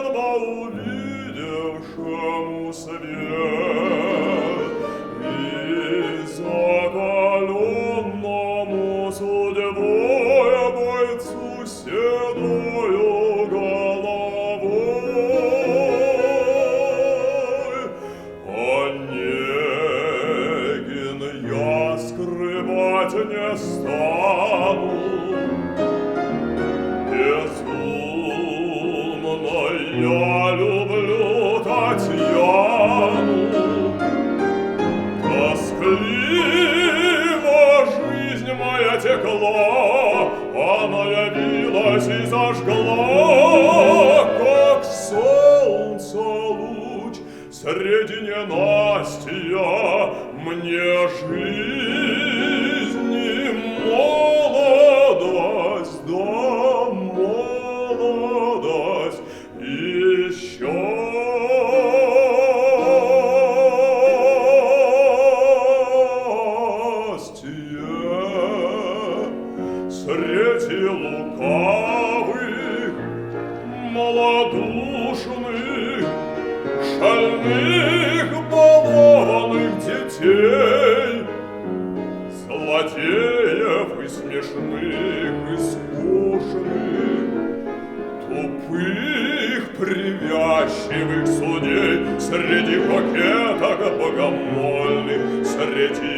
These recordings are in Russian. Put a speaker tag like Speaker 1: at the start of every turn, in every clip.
Speaker 1: едва увидевшему свет и закаленному судьбой бойцу седою головой. Онегин, я скрывать не стану, безумно я люблю Татьяну. Тоскливо жизнь моя текла, она явилась и зажгла, как солнце луч среди ненастья мне жизни молодость, да молодость еще. Среди лукавых, малодушных, шальных, балованных детей, злодеев и смешных, и скучных, тупых, привязчивых судей, среди кокеток богомольных, среди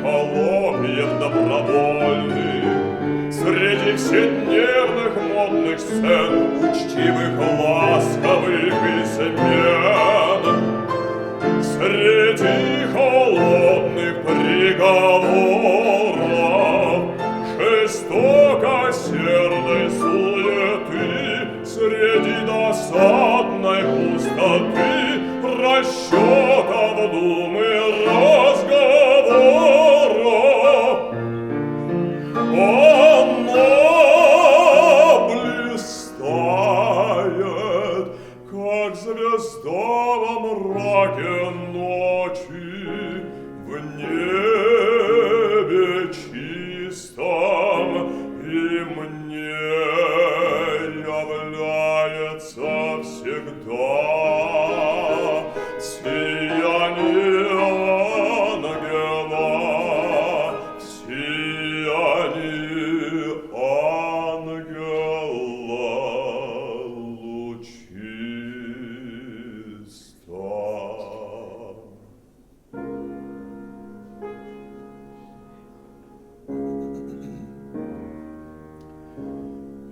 Speaker 1: холопьев добровольных, среди вседневных модных сцен, учтивых, ласковых и смен, среди холодных приговоров, жестокосердой суеты, среди досадной пустоты, расчетов, думы, разговоров. Она блистает, как звезда во мраке ночи, в небе чистом, и мне является всегда сияние ангела, сияние ангела лучисто.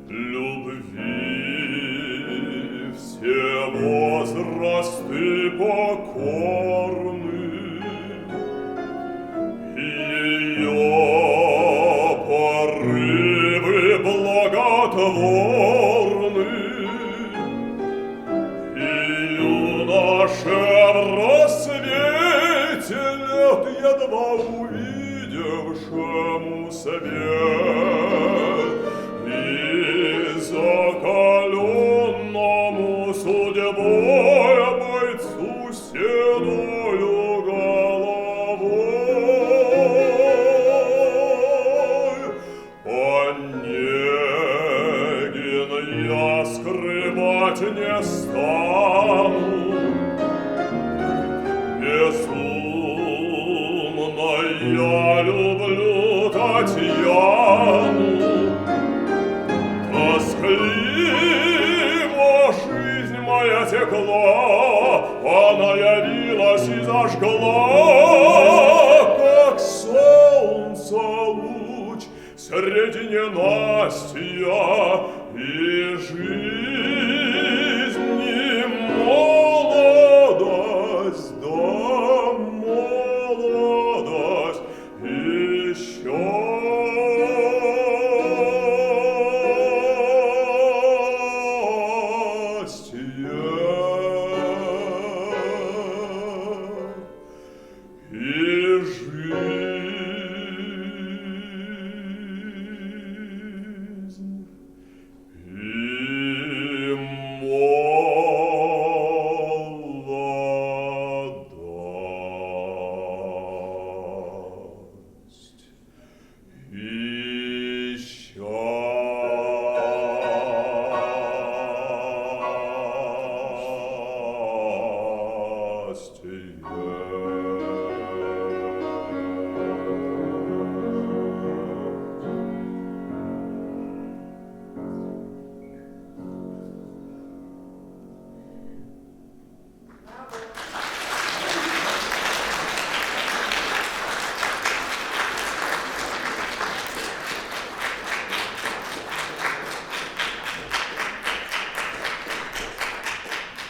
Speaker 1: Любви все возрасты покорны, ее порывы благотворны, и юноше в рассвете лет едва увидевшему свет и закаленному судьбой бойцу седою головой. Онегин, я скрывать не стану, безумно я люблю Татьяну. Тоскливо жизнь моя текла, она явилась и зажгла, как солнце луч среди ненастья